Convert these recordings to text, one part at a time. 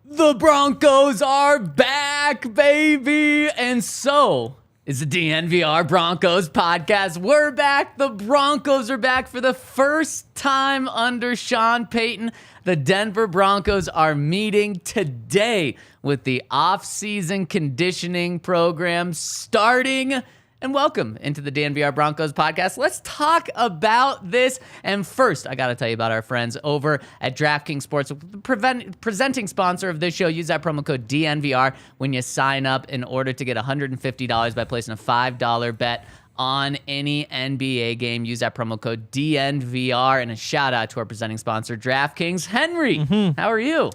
The Broncos are back, baby! And so is the DNVR Broncos Podcast. We're back. The Broncos are back for the first time under Sean Payton. The Denver Broncos are meeting today with the offseason conditioning program starting. And welcome into the DNVR Broncos Podcast. Let's talk about this. And first, I got to tell you about our friends over at DraftKings Sports, the presenting sponsor of this show. Use that promo code DNVR when you sign up in order to get $150 by placing a $5 bet on any NBA game. Use that promo code DNVR. And a shout out to our presenting sponsor, DraftKings. Henry, how are you?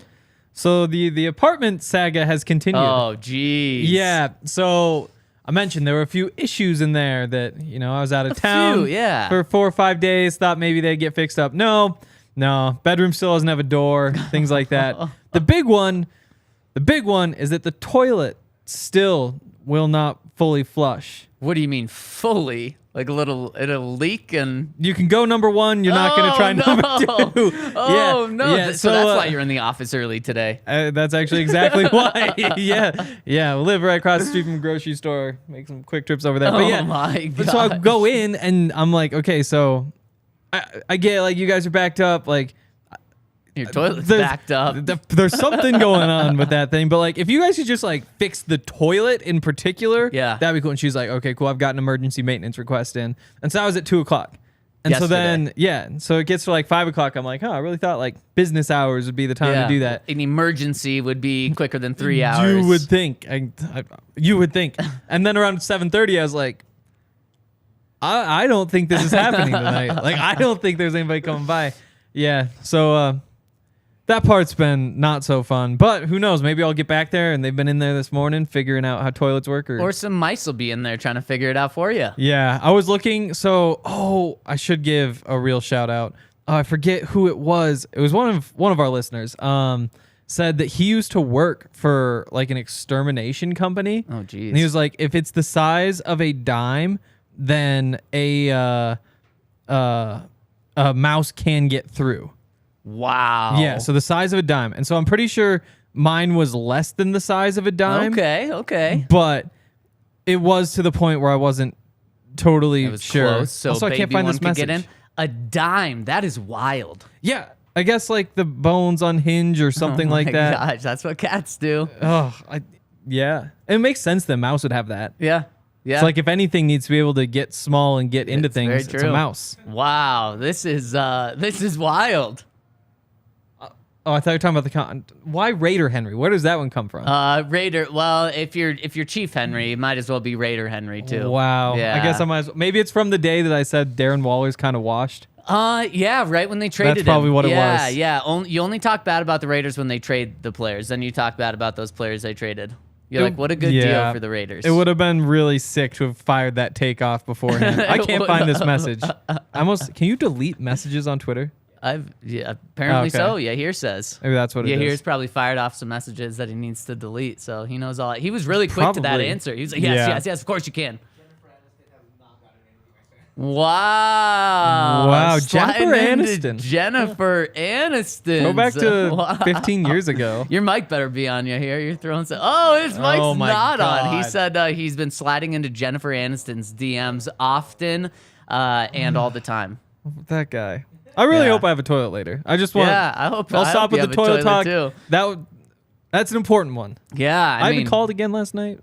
So the apartment saga has continued. Oh, geez. Yeah, so I mentioned there were a few issues in there that, I was out of town for 4 or 5 days, thought maybe they'd get fixed up. No, bedroom still doesn't have a door, things like that. The big one is that the toilet still will not fully flush. What do you mean fully? Like it'll leak and you can go number one. You're not going to try number two. No. Yeah. So that's why you're in the office early today. That's actually exactly why. Yeah. We live right across the street from the grocery store. Make some quick trips over there. But yeah, my God. So I go in and I'm like, okay, so I get like you guys are backed up, like. Your toilet's backed up. There's something going on with that thing. But like, if you guys could just like fix the toilet in particular, that'd be cool. And she's like, okay, cool. I've got an emergency maintenance request in. And so I was at 2:00. And Yesterday. so then, so it gets to like 5:00. I'm like, I really thought like business hours would be the time to do that. An emergency would be quicker than 3 hours. You would think. You would think. And then around 7:30, I was like, I don't think this is happening tonight. Like, I don't think there's anybody coming by. Yeah. So, that part's been not so fun, but who knows? Maybe I'll get back there and they've been in there this morning figuring out how toilets work. Or some mice will be in there trying to figure it out for you. Yeah, I was looking. So, I should give a real shout out. I forget who it was. It was one of our listeners. Said that he used to work for like an extermination company. Oh, geez. And he was like, if it's the size of a dime, then a mouse can get through. Wow. Yeah, so the size of a dime. And so I'm pretty sure mine was less than the size of a dime. Okay. But it was to the point where I wasn't totally sure. Close, so also, I can't find this message. Get in. A dime. That is wild. Yeah, I guess like the bones unhinge or something like that. Oh my gosh, that's what cats do. Yeah. It makes sense that a mouse would have that. Yeah. It's like if anything needs to be able to get small and get into things, it's a mouse. Wow, this is wild. Oh, I thought you were talking about why Raider Henry? Where does that one come from? Raider. Well, if you're Chief Henry, it might as well be Raider Henry too. Wow. Yeah. I guess I might as well. Maybe it's from the day that I said Darren Waller's kind of washed. Yeah, right when they traded him. That's probably what it was. Yeah. You only talk bad about the Raiders when they trade the players. Then you talk bad about those players they traded. You're like, what a good deal for the Raiders. It would have been really sick to have fired that takeoff beforehand. I can't find this message. Can you delete messages on Twitter? Apparently so. Yahir says. Maybe that's what it is. Yahir's probably fired off some messages that he needs to delete, so he knows all. He was really quick to that answer. He was like, yes, of course you can. Wow, Jennifer Aniston. Jennifer Aniston. Go back to 15 years ago. Your mic better be on, Yahir. You're throwing some. Oh, his mic's not on. He said he's been sliding into Jennifer Aniston's DMs often and all the time. That guy. I really hope I have a toilet later. I just want. Yeah, I'll stop with the toilet talk. Too. That's an important one. Yeah, I even called again last night.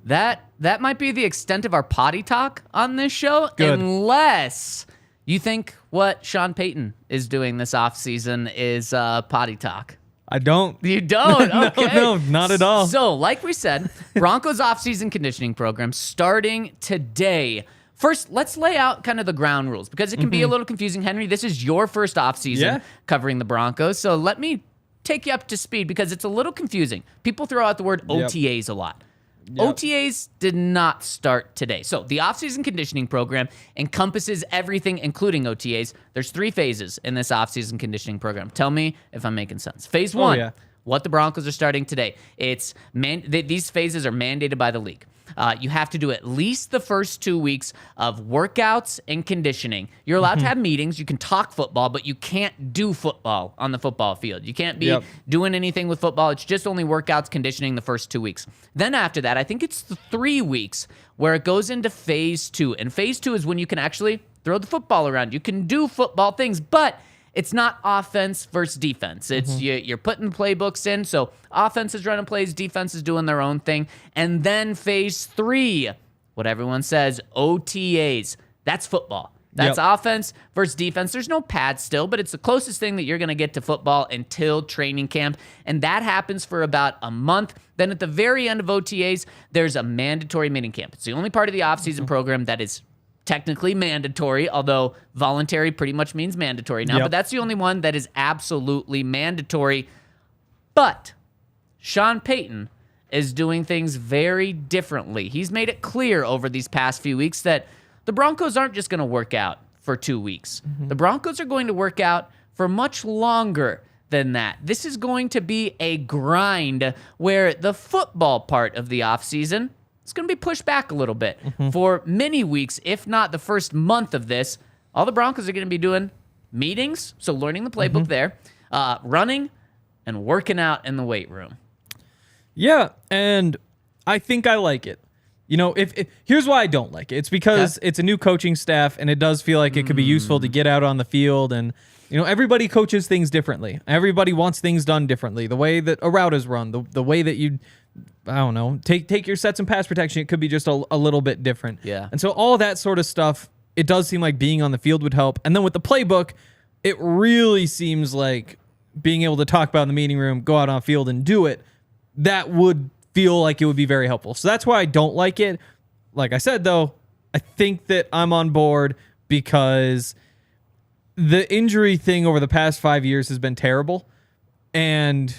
That might be the extent of our potty talk on this show, unless you think what Sean Payton is doing this offseason is potty talk. I don't. You don't? Okay. No, not at all. So, like we said, Broncos offseason conditioning program starting today. First, let's lay out kind of the ground rules because it can be a little confusing. Henry, this is your first offseason covering the Broncos. So let me take you up to speed because it's a little confusing. People throw out the word OTAs a lot. OTAs did not start today. So the offseason conditioning program encompasses everything, including OTAs. There's 3 phases in this offseason conditioning program. Tell me if I'm making sense. Phase 1, what the Broncos are starting today. These phases are mandated by the league. You have to do at least the first 2 weeks of workouts and conditioning. You're allowed to have meetings. You can talk football, but you can't do football on the football field. You can't be doing anything with football. It's just only workouts, conditioning the first 2 weeks. Then after that, I think it's the 3 weeks where it goes into phase 2. And phase 2 is when you can actually throw the football around. You can do football things, but it's not offense versus defense. It's you're putting playbooks in. So offense is running plays, defense is doing their own thing. And then phase 3, what everyone says, OTAs. That's football. That's offense versus defense. There's no pad still, but it's the closest thing that you're going to get to football until training camp. And that happens for about a month. Then at the very end of OTAs, there's a mandatory mini camp. It's the only part of the offseason program that is technically mandatory, although voluntary pretty much means mandatory now. But that's the only one that is absolutely mandatory. But Sean Payton is doing things very differently. He's made it clear over these past few weeks that the Broncos aren't just going to work out for 2 weeks. The Broncos are going to work out for much longer than that. This is going to be a grind where the football part of the offseason it's going to be pushed back a little bit. For many weeks, if not the first month of this, all the Broncos are going to be doing meetings, so learning the playbook there, running, and working out in the weight room. Yeah, and I think I like it. You know, if here's why I don't like it. It's because it's a new coaching staff, and it does feel like it could be useful to get out on the field. And, you know, everybody coaches things differently. Everybody wants things done differently. The way that a route is run, the way that you... I don't know, take your sets and pass protection. It could be just a little bit different. Yeah. And so all that sort of stuff, it does seem like being on the field would help. And then with the playbook, it really seems like being able to talk about in the meeting room, go out on field and do it, that would feel like it would be very helpful. So that's why I don't like it. Like I said, though, I think that I'm on board because the injury thing over the past 5 years has been terrible. And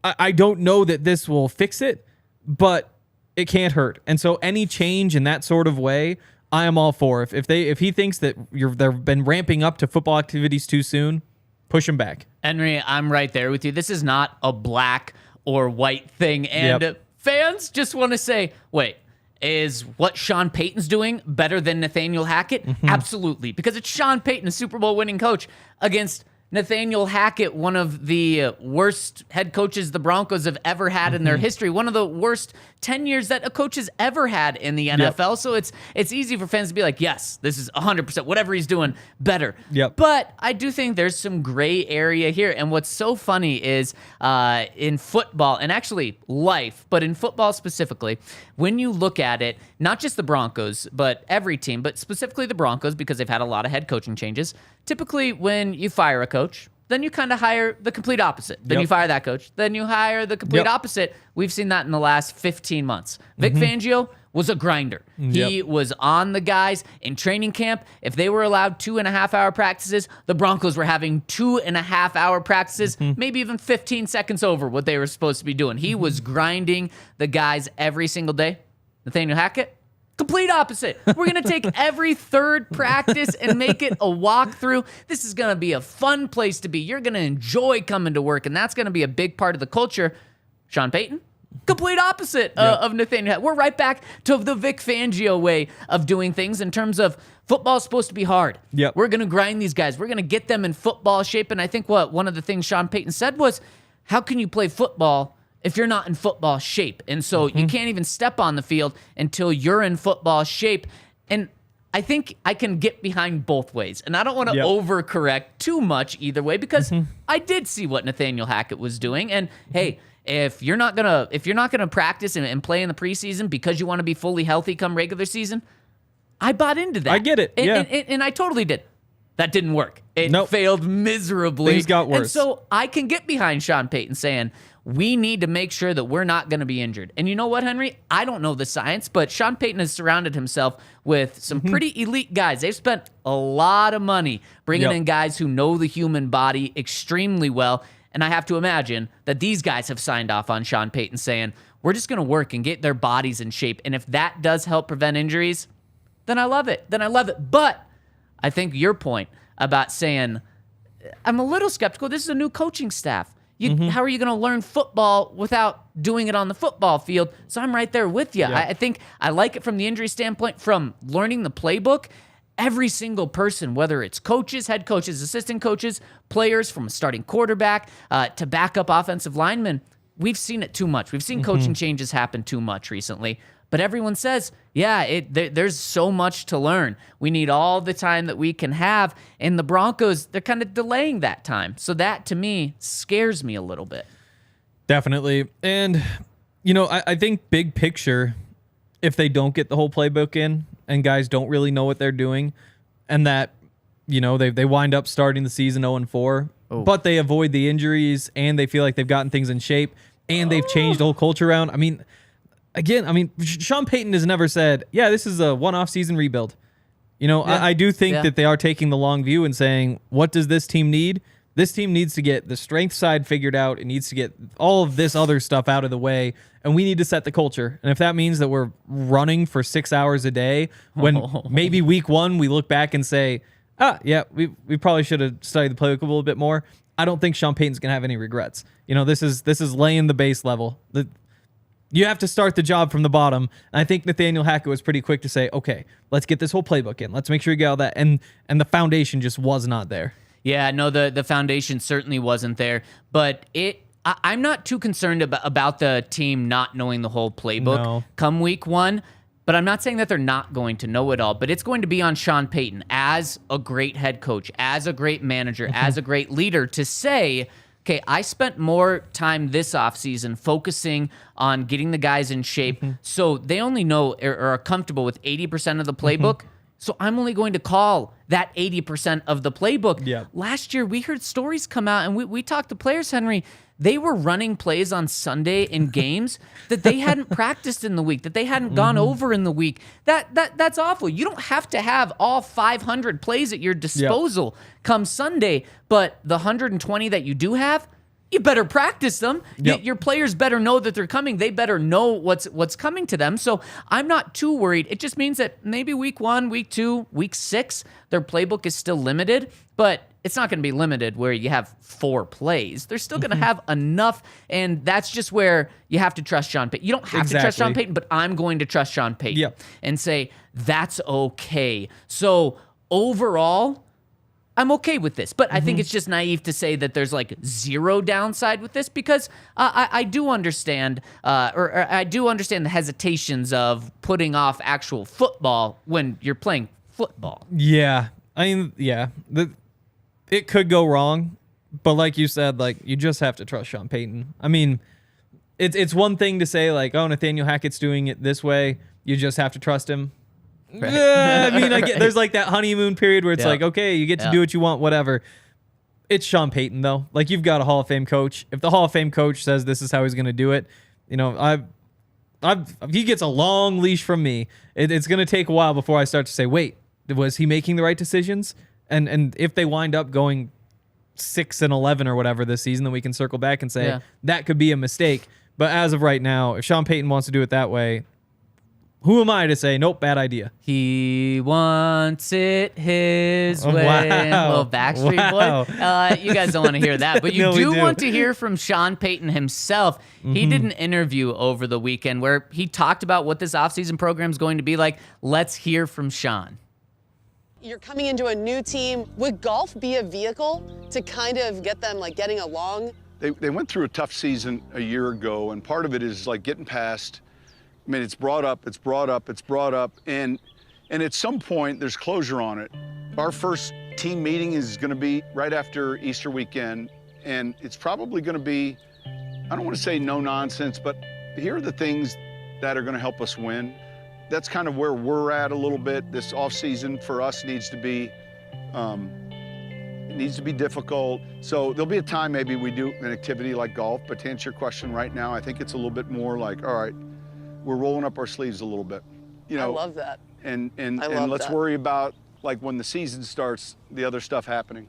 I don't know that this will fix it, but it can't hurt. And so any change in that sort of way, I am all for. If he thinks that they've been ramping up to football activities too soon, push him back. Henry, I'm right there with you. This is not a black or white thing. And fans just want to say, wait, is what Sean Payton's doing better than Nathaniel Hackett? Absolutely, because it's Sean Payton, a Super Bowl winning coach, against Nathaniel Hackett, one of the worst head coaches the Broncos have ever had in their history, one of the worst tenures that a coach has ever had in the NFL. So it's easy for fans to be like, yes, this is 100%, whatever he's doing, better. But I do think there's some gray area here. And what's so funny is in football, and actually life, but in football specifically, when you look at it, not just the Broncos, but every team, but specifically the Broncos, because they've had a lot of head coaching changes, typically when you fire a coach, then you kind of hire the complete opposite. Then you fire that coach. Then you hire the complete opposite. We've seen that in the last 15 months. Vic Fangio was a grinder. He was on the guys in training camp. If they were allowed 2.5-hour practices, the Broncos were having 2.5-hour practices, maybe even 15 seconds over what they were supposed to be doing. He was grinding the guys every single day. Nathaniel Hackett, complete opposite. We're going to take every third practice and make it a walkthrough. This is going to be a fun place to be. You're going to enjoy coming to work, and that's going to be a big part of the culture. Sean Payton, complete opposite of Nathaniel Hackett. We're right back to the Vic Fangio way of doing things in terms of football is supposed to be hard. We're going to grind these guys. We're going to get them in football shape. And I think one of the things Sean Payton said was, how can you play football if you're not in football shape? And so you can't even step on the field until you're in football shape. And I think I can get behind both ways. And I don't want to overcorrect too much either way, because I did see what Nathaniel Hackett was doing. And hey, if you're not gonna practice and play in the preseason because you want to be fully healthy come regular season, I bought into that. I get it. And I totally did. That didn't work. It failed miserably. Things got worse. And so I can get behind Sean Payton saying, we need to make sure that we're not going to be injured. And you know what, Henry? I don't know the science, but Sean Payton has surrounded himself with some pretty elite guys. They've spent a lot of money bringing in guys who know the human body extremely well. And I have to imagine that these guys have signed off on Sean Payton saying, we're just going to work and get their bodies in shape. And if that does help prevent injuries, then I love it. But I think your point about saying, I'm a little skeptical. This is a new coaching staff. How are you going to learn football without doing it on the football field? So I'm right there with you. I think I like it from the injury standpoint, from learning the playbook. Every single person, whether it's coaches, head coaches, assistant coaches, players, from a starting quarterback to backup offensive linemen, we've seen it too much. We've seen coaching changes happen too much recently. But everyone says, there's so much to learn. We need all the time that we can have. And the Broncos, they're kind of delaying that time. So that, to me, scares me a little bit. Definitely. And, I think big picture, if they don't get the whole playbook in and guys don't really know what they're doing, and that, they wind up starting the season 0-4, but they avoid the injuries and they feel like they've gotten things in shape and they've changed the whole culture around. Sean Payton has never said, this is a one-off season rebuild. I do think that they are taking the long view and saying, what does this team need? This team needs to get the strength side figured out. It needs to get all of this other stuff out of the way, and we need to set the culture. And if that means that we're running for 6 hours a day, when maybe week 1 we look back and say, we probably should have studied the playbook a little bit more, I don't think Sean Payton's going to have any regrets. This is laying the base level. You have to start the job from the bottom. And I think Nathaniel Hackett was pretty quick to say, okay, let's get this whole playbook in. Let's make sure you get all that. And the foundation just was not there. Yeah, no, the foundation certainly wasn't there. But I'm not too concerned about the team not knowing the whole playbook come week 1. But I'm not saying that they're not going to know it all. But it's going to be on Sean Payton as a great head coach, as a great manager, as a great leader to say, okay, I spent more time this offseason focusing on getting the guys in shape so they only know or are comfortable with 80% of the playbook. So I'm only going to call that 80% of the playbook. Yep. Last year, we heard stories come out, and we talked to players, Henry. They were running plays on Sunday in games that they hadn't practiced in the week, that they hadn't gone over in the week. That's awful. You don't have to have all 500 plays at your disposal come Sunday, but the 120 that you do have, you better practice them. Your players better know that they're coming. They better know what's coming to them. So I'm not too worried. It just means that maybe week 1, week 2, week 6, their playbook is still limited, but it's not going to be limited where you have 4 plays. They're still going to have enough, and that's just where you have to trust Sean Payton. You don't have to trust Sean Payton, but I'm going to trust Sean Payton and say, that's okay. So overall, I'm okay with this, but I think it's just naive to say that there's like zero downside with this, because I do understand, or I do understand the hesitations of putting off actual football when you're playing football. Yeah, it could go wrong, but like you said, you just have to trust Sean Payton. It's one thing to say Nathaniel Hackett's doing it this way. You just have to trust him. Right. There's that honeymoon period where it's okay, you get to do what you want, whatever. It's Sean Payton though. You've got a Hall of Fame coach. If the Hall of Fame coach says this is how he's going to do it, he gets a long leash from me. It's going to take a while before I start to say, wait, was he making the right decisions? And if they wind up going 6-11 or whatever this season, then we can circle back and say that could be a mistake. But as of right now, if Sean Payton wants to do it that way, who am I to say, nope, bad idea? He wants it his way. Wow. Little Backstreet Boy. You guys don't want to hear that, but you do want to hear from Sean Payton himself. He did an interview over the weekend where he talked about what this offseason program is going to be like. Let's hear from Sean. You're coming into a new team. Would golf be a vehicle to kind of get them getting along? They went through a tough season a year ago, and part of it is getting past. It's brought up, and at some point there's closure on it. Our first team meeting is going to be right after Easter weekend, and it's probably going to be, I don't want to say no nonsense, but here are the things that are going to help us win. That's kind of where we're at a little bit. This off season for us needs to be difficult. So there'll be a time maybe we do an activity like golf, but to answer your question right now, I think it's a little bit more all right, we're rolling up our sleeves a little bit. I love that. And let's worry about when the season starts, the other stuff happening.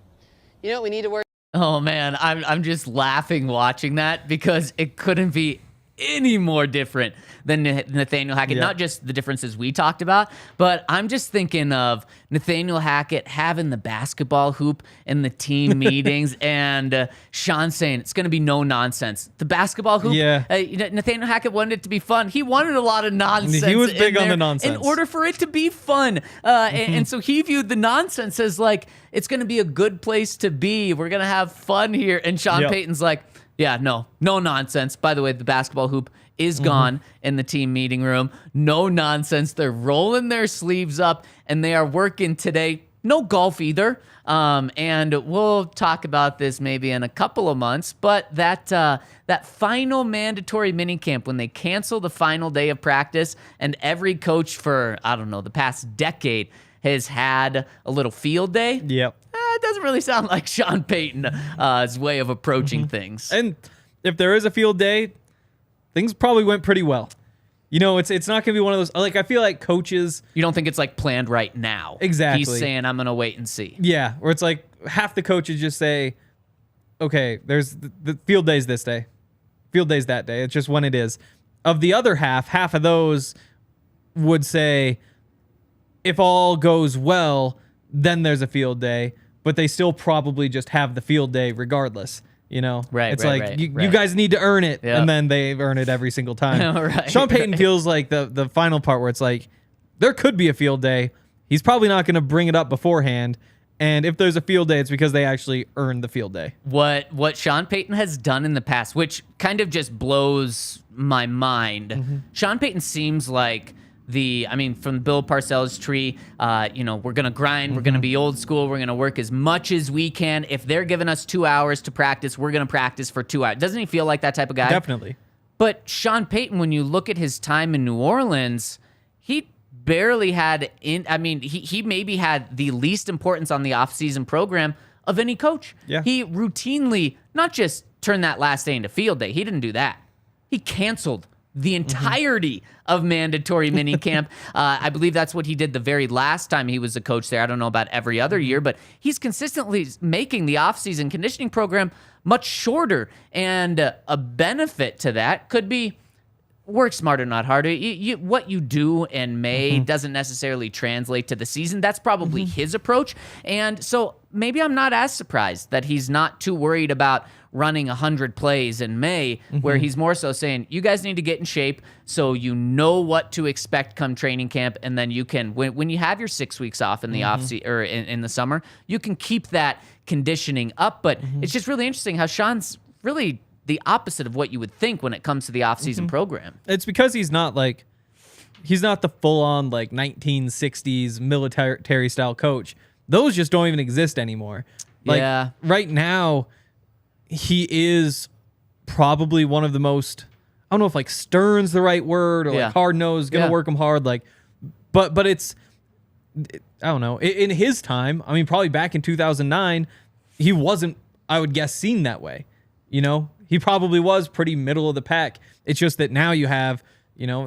You know what we need to worry. Oh man, I'm just laughing watching that because it couldn't be any more different than Nathaniel Hackett. Yeah. Not just the differences we talked about, but I'm just thinking of Nathaniel Hackett having the basketball hoop in the team meetings and Sean saying it's going to be no nonsense. The basketball hoop, Yeah. Nathaniel Hackett wanted it to be fun. He wanted a lot of nonsense. He was big in on the there nonsense. in order for it to be fun. And so he viewed the nonsense as like, it's going to be a good place to be. We're going to have fun here. And Sean Yep. Payton's like, yeah, no nonsense. By the way, the basketball hoop is gone in the team meeting room. No nonsense. They're rolling their sleeves up and they are working today. No golf either. And we'll talk about this maybe in a couple of months. But that final mandatory minicamp, when they cancel the final day of practice, and every coach for, I don't know, the past decade has had a little field day. Yep. It doesn't really sound like Sean Payton's way of approaching things. And if there is a field day, things probably went pretty well. You know, it's not going to be one of those, like, I feel like coaches. You don't think it's like planned right now. Exactly. He's saying, I'm going to wait and see. Yeah, where it's like half the coaches just say, okay, there's the field day's this day. Field day's that day. It's just when it is. Of the other half of those would say, if all goes well, then there's a field day, but they still probably just have the field day regardless. You know, Right, it's right, like right, you right. guys need to earn it, Yep. and then they earn it every single time. Right, Sean Payton right. feels like the final part where it's like there could be a field day. He's probably not going to bring it up beforehand, and if there's a field day, it's because they actually earned the field day. What Sean Payton has done in the past, which kind of just blows my mind. Sean Payton seems like from Bill Parcells' tree, we're going to grind, we're going to be old school, we're going to work as much as we can. If they're giving us 2 hours to practice, we're going to practice for 2 hours. Doesn't he feel like that type of guy? Definitely. But Sean Payton, when you look at his time in New Orleans, he barely had he maybe had the least importance on the offseason program of any coach. Yeah. He routinely not just turned that last day into field day. He didn't do that. He canceled the entirety of mandatory minicamp. I believe that's what he did the very last time he was a coach there. I don't know about every other year, but he's consistently making the offseason conditioning program much shorter. And a benefit to that could be work smarter, not harder. What you do in May doesn't necessarily translate to the season. That's probably his approach. And so maybe I'm not as surprised that he's not too worried about running 100 plays in May, where he's more so saying, you guys need to get in shape so you know what to expect come training camp, and then you can, when you have your 6 weeks off in the off-season or in the summer, you can keep that conditioning up. But it's just really interesting how Sean's really the opposite of what you would think when it comes to the off-season program. It's because he's not the full-on like 1960s military style coach. Those just don't even exist anymore. Like Yeah. right now, he is probably one of the most, I don't know if like stern's the right word or Yeah. like hard-nosed, gonna Yeah. work him hard. Like, but it's, I don't know. In his time, I mean, probably back in 2009, he wasn't, I would guess, seen that way. You know, he probably was pretty middle of the pack. It's just that now you have,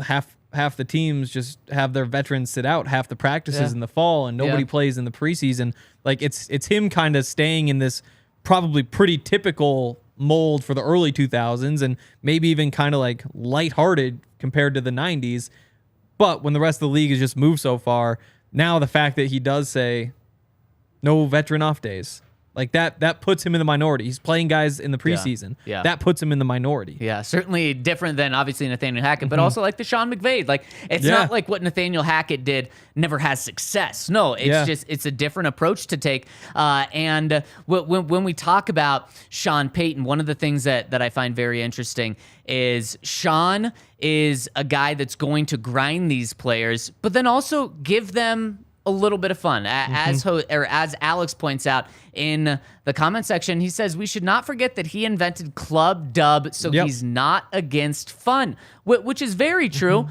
half the teams just have their veterans sit out half the practices in the fall, and nobody plays in the preseason. Like it's him kind of staying in this probably pretty typical mold for the early 2000s, and maybe even kind of like lighthearted compared to the 90s. But when the rest of the league has just moved so far, now the fact that he does say no veteran off days, like that puts him in the minority. He's playing guys in the preseason. Yeah. That puts him in the minority. Yeah, certainly different than obviously Nathaniel Hackett, but also like the Sean McVay. Like it's not like what Nathaniel Hackett did never has success. No, it's just it's a different approach to take. And when we talk about Sean Payton, one of the things that I find very interesting is Sean is a guy that's going to grind these players, but then also give them a little bit of fun. As Alex points out in the comment section, he says we should not forget that he invented Club Dub, so he's not against fun, which is very true.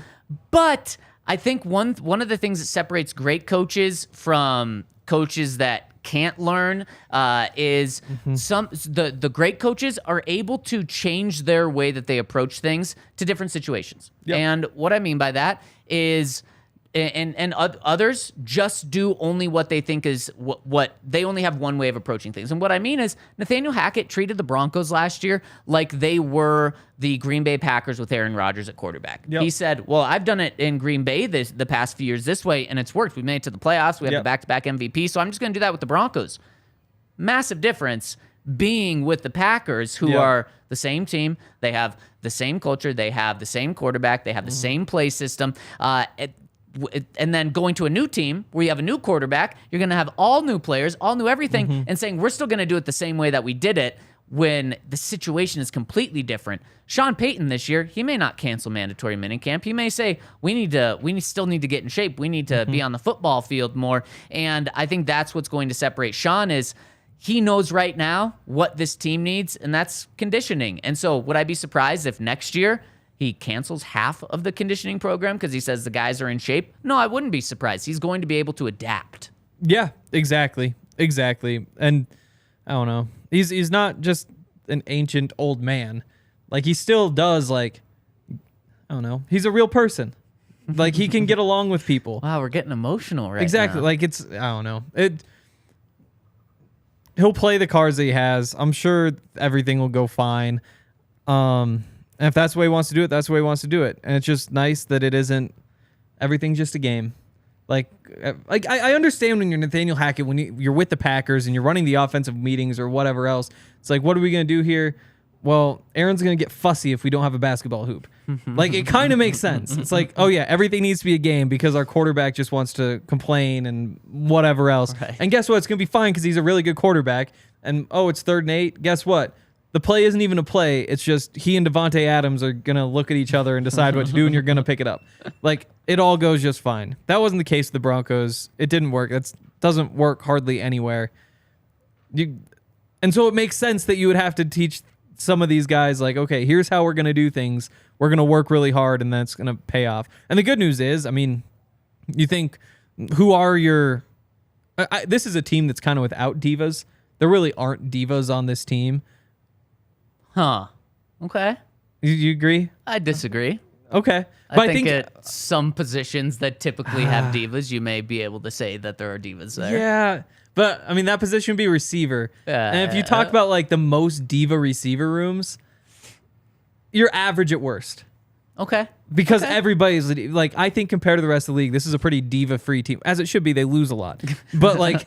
But I think one of the things that separates great coaches from coaches that can't learn is the great coaches are able to change their way that they approach things to different situations. And what I mean by that is And others just do only what they think is what they only have one way of approaching things. And what I mean is Nathaniel Hackett treated the Broncos last year like they were the Green Bay Packers with Aaron Rodgers at quarterback. Yep. He said, well, I've done it in Green Bay the past few years this way, and it's worked. We made it to the playoffs. We have the back-to-back MVP, so I'm just going to do that with the Broncos. Massive difference being with the Packers, who are the same team. They have the same culture. They have the same quarterback. They have the same play system. And then going to a new team where you have a new quarterback, you're going to have all new players, all new everything, and saying we're still going to do it the same way that we did it when the situation is completely different. Sean Payton this year, he may not cancel mandatory minicamp. He may say we still need to get in shape. We need to be on the football field more. And I think that's what's going to separate Sean is he knows right now what this team needs, and that's conditioning. And so would I be surprised if next year he cancels half of the conditioning program because he says the guys are in shape? No, I wouldn't be surprised. He's going to be able to adapt. Yeah, exactly. And I don't know. He's not just an ancient old man. Like, he still does, like, I don't know. He's a real person. Like, he can get along with people. Wow, we're getting emotional right exactly. now. Like, it's, I don't know. He'll play the cards that he has. I'm sure everything will go fine. And if that's the way he wants to do it, that's the way he wants to do it. And it's just nice that it isn't everything's just a game. Like I understand when you're Nathaniel Hackett, when you're with the Packers and you're running the offensive meetings or whatever else. It's like, what are we going to do here? Well, Aaron's going to get fussy if we don't have a basketball hoop. Like, it kind of makes sense. It's like, oh, yeah, everything needs to be a game because our quarterback just wants to complain and whatever else. Right. And guess what? It's going to be fine because he's a really good quarterback. And, oh, it's 3rd and 8. Guess what? The play isn't even a play. It's just he and Davante Adams are going to look at each other and decide what to do, and you're going to pick it up. Like, it all goes just fine. That wasn't the case with the Broncos. It didn't work. That doesn't work hardly anywhere. And so it makes sense that you would have to teach some of these guys, like, okay, here's how we're going to do things. We're going to work really hard, and that's going to pay off. And the good news is, I mean, you think, who are your... this is a team that's kind of without divas. There really aren't divas on this team. Huh. Okay. You agree? I disagree. Okay. I think at some positions that typically have divas, you may be able to say that there are divas there. Yeah. But, I mean, that position would be receiver. And if you talk about, like, the most diva receiver rooms, you're average at worst. Okay. Because everybody's, like, I think compared to the rest of the league, this is a pretty diva-free team. As it should be, they lose a lot. But, like,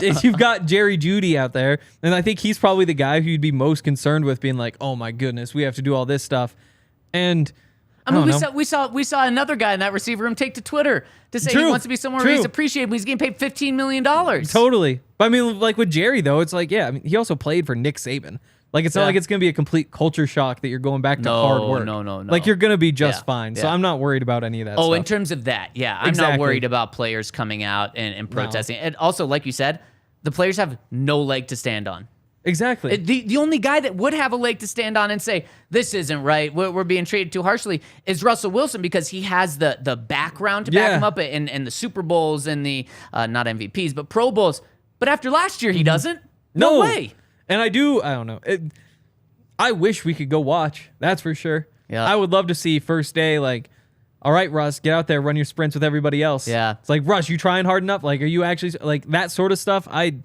if you've got Jerry Jeudy out there, and I think he's probably the guy who you'd be most concerned with being like, oh, my goodness, we have to do all this stuff. And... I mean, we saw another guy in that receiver room take to Twitter to say he wants to be somewhere where he's appreciated, but he's getting paid $15 million. Totally. But I mean, like with Jerry, though, it's like, yeah, I mean, he also played for Nick Saban. Like, it's not like it's going to be a complete culture shock that you're going back to hard work. No. Like, you're going to be just fine. So I'm not worried about any of that stuff. In terms of that, yeah. I'm not worried about players coming out and protesting. And also, like you said, the players have no leg to stand on. Exactly. The only guy that would have a leg to stand on and say, this isn't right, we're being treated too harshly, is Russell Wilson, because he has the background to back him up in the Super Bowls and the, not MVPs, but Pro Bowls. But after last year, he doesn't. No way. And I don't know. I wish we could go watch. That's for sure. Yeah. I would love to see first day, like, all right, Russ, get out there, run your sprints with everybody else. Yeah. It's like, Russ, you trying hard enough? Like, are you actually, like, that sort of stuff? I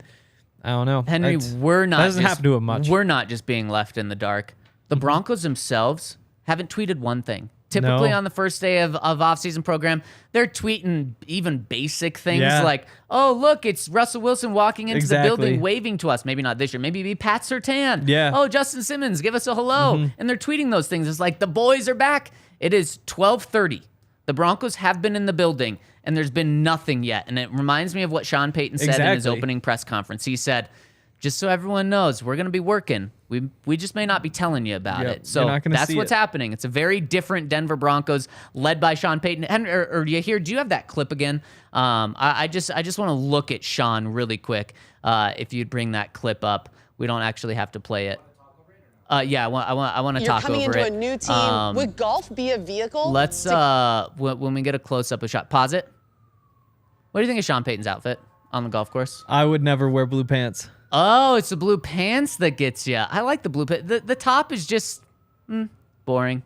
don't know. Henry, that doesn't happen to him much. We're not just being left in the dark. The Broncos themselves haven't tweeted one thing. Typically on the first day of offseason program, they're tweeting even basic things like, oh, look, it's Russell Wilson walking into the building waving to us. Maybe not this year. Maybe it'd be Pat Surtain. Yeah. Oh, Justin Simmons, give us a hello. And they're tweeting those things. It's like, the boys are back. It is 12:30. The Broncos have been in the building, and there's been nothing yet. And it reminds me of what Sean Payton said in his opening press conference. He said, just so everyone knows, we're going to be working. We just may not be telling you about it. So that's what's happening. It's a very different Denver Broncos led by Sean Payton. Or do you have that clip again? I just want to look at Sean really quick. If you'd bring that clip up. We don't actually have to play it. Yeah, I want to talk over it. You're coming into a new team. Would golf be a vehicle? Let's, when we get a close-up of shot, pause it. What do you think of Sean Payton's outfit on the golf course? I would never wear blue pants. Oh, it's the blue pants that gets you. I like the blue pants. The top is just boring.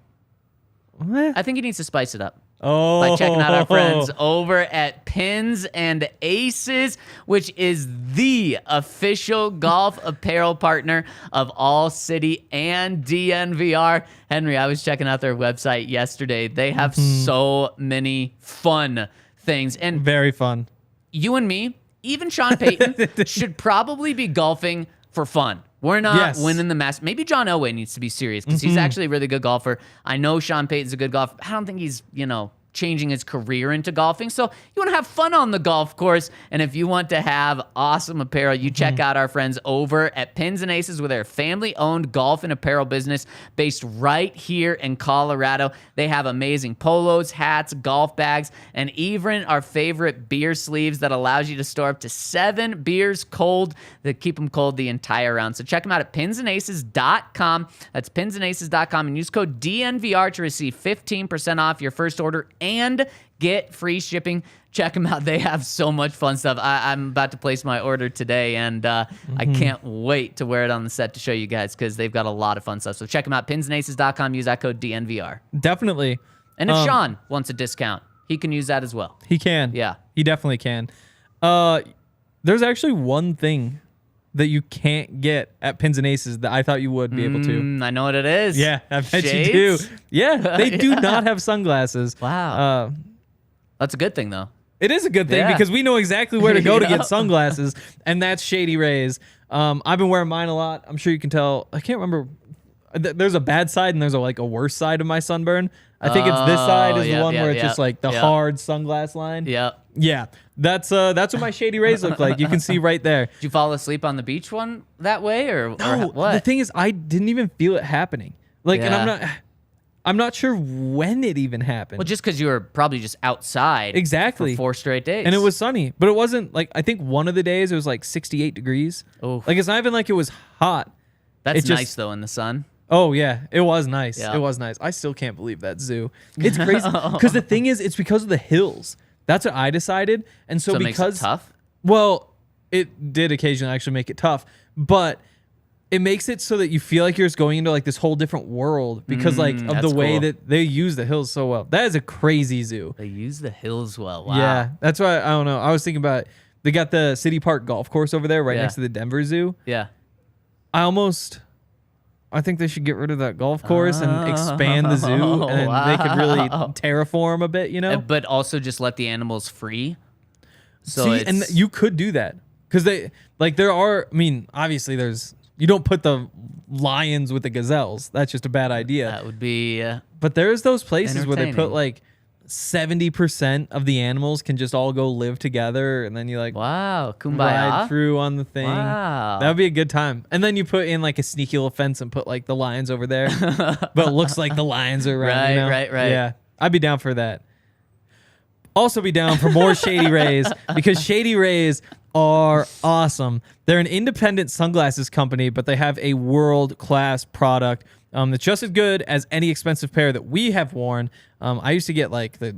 What? I think he needs to spice it up. by checking out our friends over at Pins and Aces, which is the official golf apparel partner of All City and DNVR. Henry, I was checking out their website yesterday. They have so many fun things. And Very fun. you and me, even Sean Payton, should probably be golfing for fun. We're not winning the Masters. Maybe John Elway needs to be serious because he's actually a really good golfer. I know Sean Payton's a good golfer. I don't think he's, changing his career into golfing. So you want to have fun on the golf course. And if you want to have awesome apparel, you check out our friends over at Pins and Aces with their family-owned golf and apparel business based right here in Colorado. They have amazing polos, hats, golf bags, and even our favorite beer sleeves that allows you to store up to 7 beers cold that keep them cold the entire round. So check them out at pinsandaces.com. That's pinsandaces.com and use code DNVR to receive 15% off your first order and get free shipping. Check them out. They have so much fun stuff. I'm about to place my order today, and I can't wait to wear it on the set to show you guys because they've got a lot of fun stuff. So check them out, pinsandaces.com. Use that code DNVR. Definitely. And if Sean wants a discount, he can use that as well. He can. Yeah. He definitely can. There's actually one thing that you can't get at Pins and Aces that I thought you would be able to. I know what it is. Yeah, I bet Shades? you do. Yeah, they do not have sunglasses. Wow. That's a good thing, though. It is a good thing because we know exactly where to go to get sunglasses, and that's Shady Rays. I've been wearing mine a lot. I'm sure you can tell. I can't remember. There's a bad side and there's a worse side of my sunburn. I think it's this side is the one where it's just like the hard sunglass line. Yeah. Yeah. That's what my Shady Rays look like. You can see right there. Did you fall asleep on the beach one that way or No, what? the thing is I didn't even feel it happening. And I'm not sure when it even happened. Well, just because you were probably just outside. Exactly. For 4 straight days. And it was sunny, but it wasn't I think one of the days it was 68 degrees. Oh. It's not even like it was hot. That's nice though in the sun. Oh yeah, it was nice. Yeah. It was nice. I still can't believe that zoo. It's crazy because the thing is, it's because of the hills. That's what I decided, and so it because makes it tough. Well, it did occasionally actually make it tough, but it makes it so that you feel like you're just going into this whole different world because of the way that they use the hills so well. That is a crazy zoo. They use the hills well. Wow. Yeah, that's why I don't know. I was thinking about they got the City Park golf course over there right next to the Denver Zoo. Yeah. I think they should get rid of that golf course and expand the zoo, and they could really terraform a bit, But also just let the animals free. So and you could do that because there are. I mean, obviously, you don't put the lions with the gazelles. That's just a bad idea. That would be. But there's those places where they put entertaining. 70% of the animals can just all go live together, and then you Wow, kumbaya. ride through on the thing. Wow. That would be a good time. And then you put in a sneaky little fence and put the lions over there, but it looks like the lions are around. Right. Yeah, I'd be down for that. Also be down for more Shady Rays because Shady Rays are awesome. They're an independent sunglasses company, but they have a world-class product that's just as good as any expensive pair that we have worn. I used to get the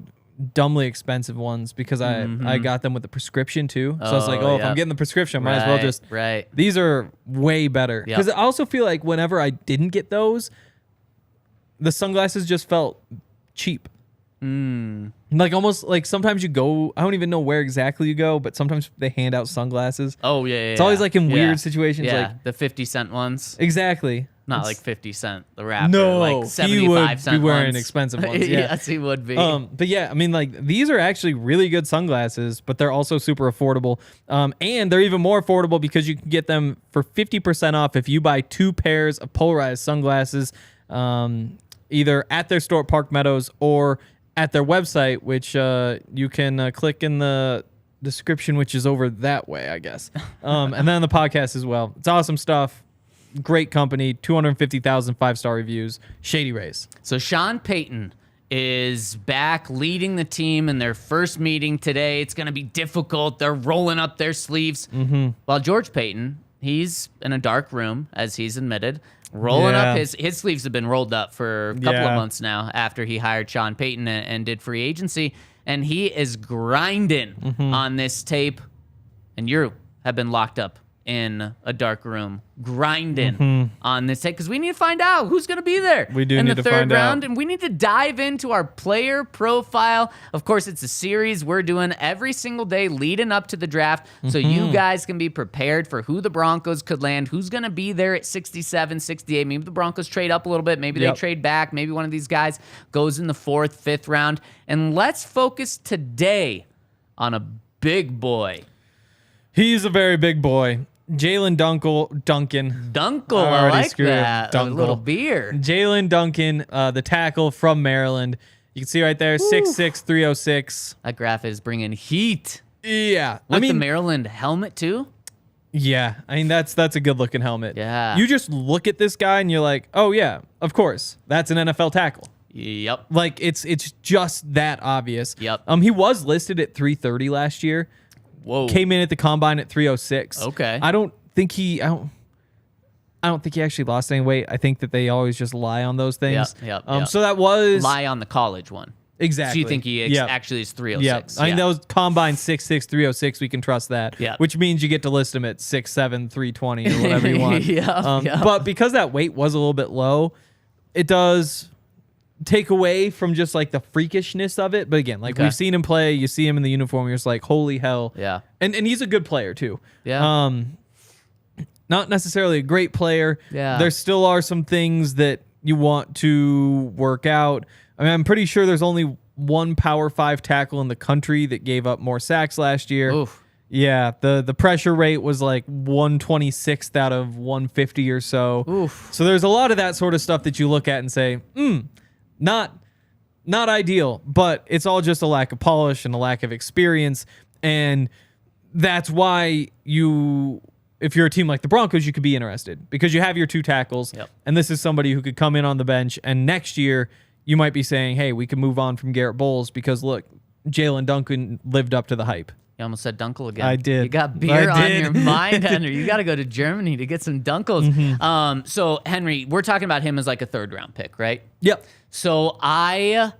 dumbly expensive ones because I got them with the prescription too. So I was if I'm getting the prescription, I might as well just. Right. These are way better because Yep. I also feel like whenever I didn't get those, the sunglasses just felt cheap. Almost sometimes you go, I don't even know where exactly you go, but sometimes they hand out sunglasses. Oh yeah. It's always in weird situations. Yeah, the 50-cent ones. Exactly. Not 50 cent, the rapper. No, 75 he would cent be wearing ones. expensive ones. Yeah. Yes, he would be. But yeah, I mean, these are actually really good sunglasses, but they're also super affordable. And they're even more affordable because you can get them for 50% off if you buy 2 pairs of polarized sunglasses, either at their store at Park Meadows or at their website, which you can click in the description, which is over that way, I guess. And then on the podcast as well. It's awesome stuff. Great company, 250,000 5-star reviews, Shady Rays. So Sean Payton is back leading the team in their first meeting today. It's going to be difficult. They're rolling up their sleeves. While George Payton, he's in a dark room, as he's admitted, rolling up his sleeves have been rolled up for a couple of months now after he hired Sean Payton and did free agency. And he is grinding on this tape. And you have been locked up in a dark room grinding on this take because we need to find out who's going to be there in the third round. And we need to dive into our player profile. Of course, it's a series we're doing every single day leading up to the draft so you guys can be prepared for who the Broncos could land, who's going to be there at 67, 68. Maybe the Broncos trade up a little bit. Maybe they trade back. Maybe one of these guys goes in the 4th, 5th round. And let's focus today on a big boy. He's a very big boy. Jaelyn Duncan. Dunkle, I like that. A little beer. Jaelyn Duncan, the tackle from Maryland. You can see right there, 6'6", 306. That graph is bringing heat. Yeah. With the Maryland helmet, too? Yeah. I mean, that's a good-looking helmet. Yeah. You just look at this guy, and you're like, oh, yeah, of course. That's an NFL tackle. Yep. Like, it's just that obvious. Yep. He was listed at 330 last year. Whoa. Came in at the combine at 306. Okay. I don't think he actually lost any weight. I think that they always just lie on those things. Yep. So that was lie on the college one. Exactly. So you think he actually is 306? Yeah. I mean, that was combine 6'6", 306. We can trust that. Yeah. Which means you get to list him at 6'7", 320 or whatever you want. But because that weight was a little bit low, it does take away from just like the freakishness of it. But again, like we've seen him play, you see him in the uniform, you're just like, holy hell. Yeah. And he's a good player too. Yeah. Not necessarily a great player. Yeah. There still are some things that you want to work out. I mean, I'm pretty sure there's only one Power 5 tackle in the country that gave up more sacks last year. Oof. Yeah, the pressure rate was like 126th out of 150 or so. Oof. So there's a lot of that sort of stuff that you look at and say, not ideal, but it's all just a lack of polish and a lack of experience. And that's why if you're a team like the Broncos, you could be interested because you have your 2 tackles. Yep. And this is somebody who could come in on the bench. And next year, you might be saying, hey, we can move on from Garrett Bowles because, look, Jaelyn Duncan lived up to the hype. You almost said Dunkel again. I did. You got beer on your mind, Henry. You got to go to Germany to get some Dunkels. So, Henry, we're talking about him as like a 3rd-round pick, right? Yep. So I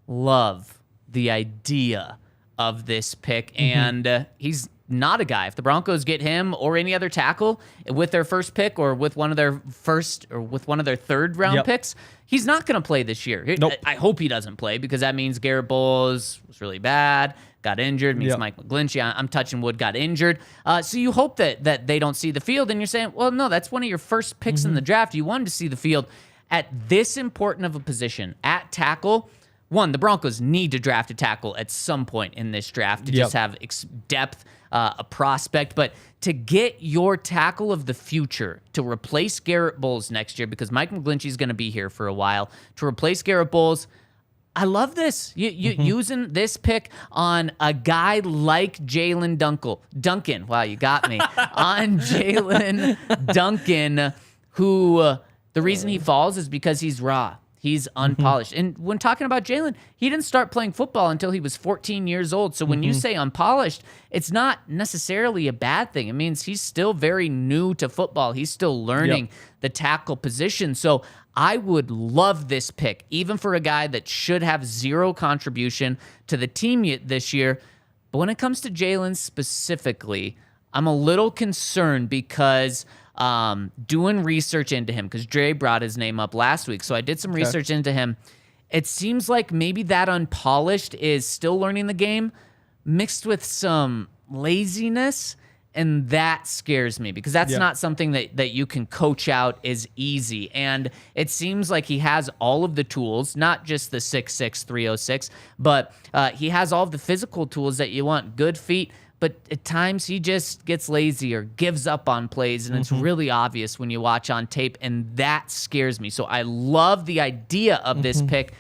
love the idea of this pick, and he's not a guy. If the Broncos get him or any other tackle with their first pick or with one of their first or with one of their 3rd-round picks, he's not going to play this year. Nope. I hope he doesn't play because that means Garrett Bowles was really bad, got injured, means Mike McGlinchey, I'm touching wood, got injured. So you hope that they don't see the field, and you're saying, well, no, that's one of your first picks in the draft. You wanted to see the field. At this important of a position, at tackle, one, the Broncos need to draft a tackle at some point in this draft to just have depth, a prospect. But to get your tackle of the future to replace Garrett Bowles next year, because Mike McGlinchey is going to be here for a while, to replace Garrett Bowles, I love this. You using this pick on a guy like Jaelyn Duncan. Wow, you got me. On Jaelyn Duncan, who the reason he falls is because he's raw. He's unpolished. And when talking about Jaelyn, he didn't start playing football until he was 14 years old. So when you say unpolished, it's not necessarily a bad thing. It means he's still very new to football. He's still learning the tackle position. So I would love this pick, even for a guy that should have zero contribution to the team this year. But when it comes to Jaelyn specifically, I'm a little concerned because doing research into him, because Dre brought his name up last week. So I did some research into him. It seems like maybe that unpolished is still learning the game mixed with some laziness. And that scares me because that's not something that you can coach out as easy. And it seems like he has all of the tools, not just the 6'6", 306, but he has all of the physical tools that you want. Good feet, but at times he just gets lazy or gives up on plays, and it's really obvious when you watch on tape, and that scares me. So I love the idea of this pick.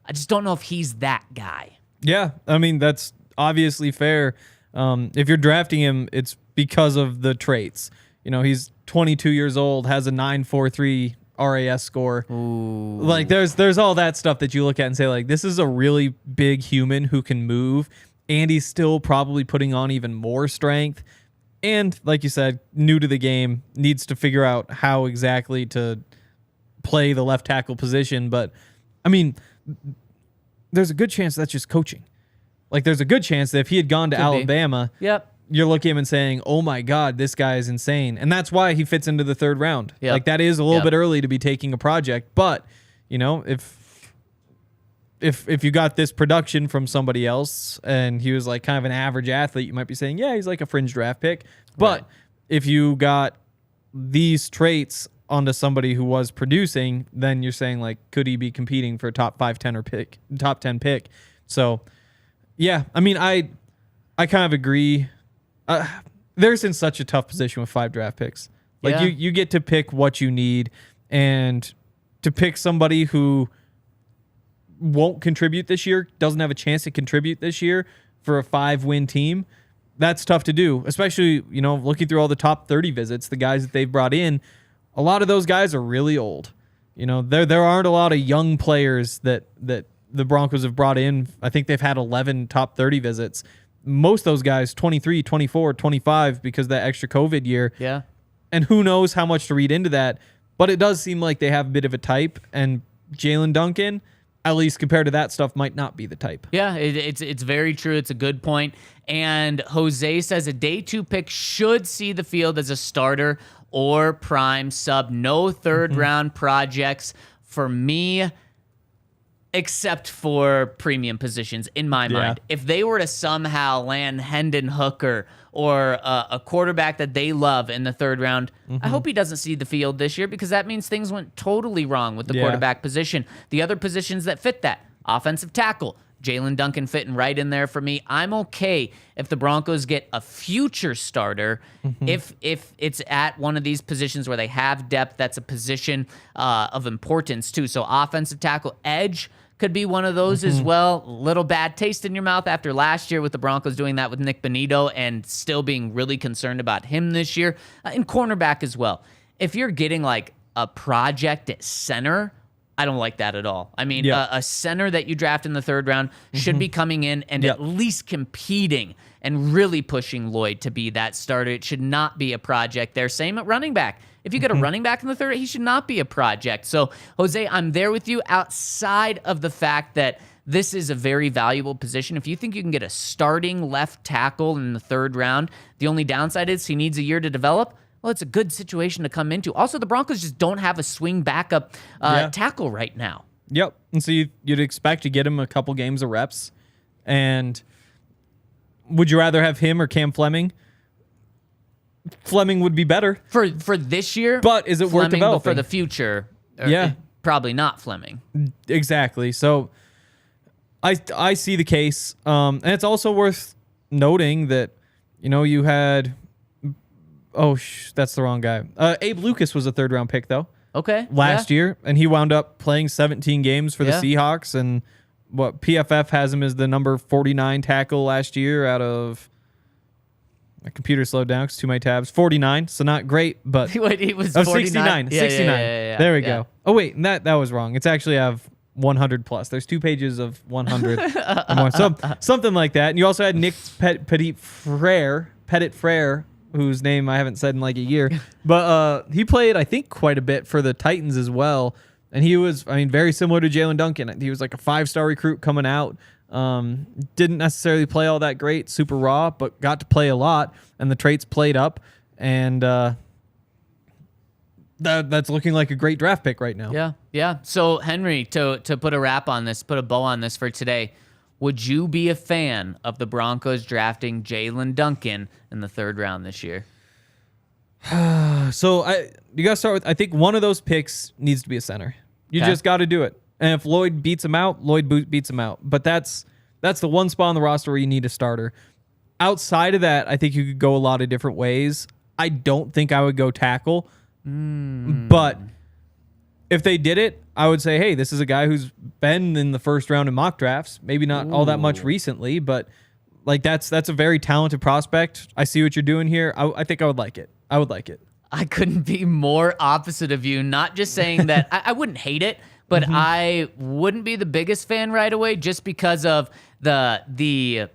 I just don't know if he's that guy. Yeah, I mean, that's obviously fair. If you're drafting him, it's because of the traits. You know, he's 22 years old, has a 9.43 RAS score. Ooh. Like, there's all that stuff that you look at and say, like, this is a really big human who can move, and he's still probably putting on even more strength. And, like you said, new to the game, needs to figure out how exactly to play the left tackle position. But, I mean, there's a good chance that's just coaching. Like, there's a good chance that if he had gone to Alabama, you're looking at him and saying, oh my God, this guy is insane. And that's why he fits into the third round. Yep. Like that is a little bit early to be taking a project. But, you know, if you got this production from somebody else and he was like kind of an average athlete, you might be saying, yeah, he's like a fringe draft pick. But if you got these traits onto somebody who was producing, then you're saying like, could he be competing for a top 10 pick? So yeah, I mean, I kind of agree. They're in such a tough position with 5 draft picks. Like you get to pick what you need, and to pick somebody who won't contribute this year, doesn't have a chance to contribute this year for a 5-win team, that's tough to do. Especially, you know, looking through all the top 30 visits, the guys that they've brought in, a lot of those guys are really old. You know, there aren't a lot of young players that the Broncos have brought in. I think they've had 11 top 30 visits. Most of those guys, 23, 24, 25, because of that extra COVID year. Yeah. And who knows how much to read into that. But it does seem like they have a bit of a type. And Jaelyn Duncan, at least compared to that stuff, might not be the type. Yeah, it's very true. It's a good point. And Jose says a day 2 pick should see the field as a starter or prime sub. No third-round projects for me, except for premium positions in my mind. If they were to somehow land Hendon Hooker or a quarterback that they love in the 3rd round, I hope he doesn't see the field this year, because that means things went totally wrong with the quarterback position. The other positions that fit that, offensive tackle, Jaelyn Duncan fitting right in there for me. I'm okay if the Broncos get a future starter, if it's at one of these positions where they have depth. That's a position of importance too. So offensive tackle, edge could be one of those as well. Little bad taste in your mouth after last year with the Broncos doing that with Nick Bonito and still being really concerned about him this year. And cornerback as well. If you're getting like a project at center, I don't like that at all. I mean, a center that you draft in the 3rd round should be coming in and at least competing and really pushing Lloyd to be that starter. It should not be a project there. Same at running back. If you get a running back in the 3rd, he should not be a project. So, Jose, I'm there with you outside of the fact that this is a very valuable position. If you think you can get a starting left tackle in the 3rd round, the only downside is he needs a year to develop. Well, it's a good situation to come into. Also, the Broncos just don't have a swing backup tackle right now. Yep. And so you'd expect to get him a couple games of reps. And would you rather have him or Cam Fleming? Fleming would be better. For this year? But is it Fleming, worth developing? But for the future, probably not Fleming. Exactly. So I see the case. And it's also worth noting that, you know, you had... that's the wrong guy. Abe Lucas was a 3rd-round pick, though. Okay. Last year, and he wound up playing 17 games for the Seahawks, and what PFF has him as the number 49 tackle last year out of... My computer slowed down because too many tabs. 49, so not great, but... Wait, he was 49? 69. 69. Yeah, there we go. Oh, wait, that was wrong. It's actually I have 100 plus. There's 2 pages of 100 or more. So, something like that. And you also had Nick Petit Frere, whose name I haven't said in like a year. But he played, I think, quite a bit for the Titans as well. And he was, I mean, very similar to Jaelyn Duncan. He was like a 5-star recruit coming out. Didn't necessarily play all that great, super raw, but got to play a lot. And the traits played up. And that's looking like a great draft pick right now. Yeah. So, Henry, to put a wrap on this, put a bow on this for today, would you be a fan of the Broncos drafting Jaelyn Duncan in the 3rd round this year? So you got to start with, I think one of those picks needs to be a center. You just got to do it. And if Lloyd beats him out, Lloyd beats him out. But that's the one spot on the roster where you need a starter. Outside of that, I think you could go a lot of different ways. I don't think I would go tackle. But if they did it, I would say, hey, this is a guy who's been in the 1st round in mock drafts. Maybe not all that much recently, but like that's a very talented prospect. I see what you're doing here. I think I would like it. I couldn't be more opposite of you. Not just saying that I wouldn't hate it, but I wouldn't be the biggest fan right away just because of the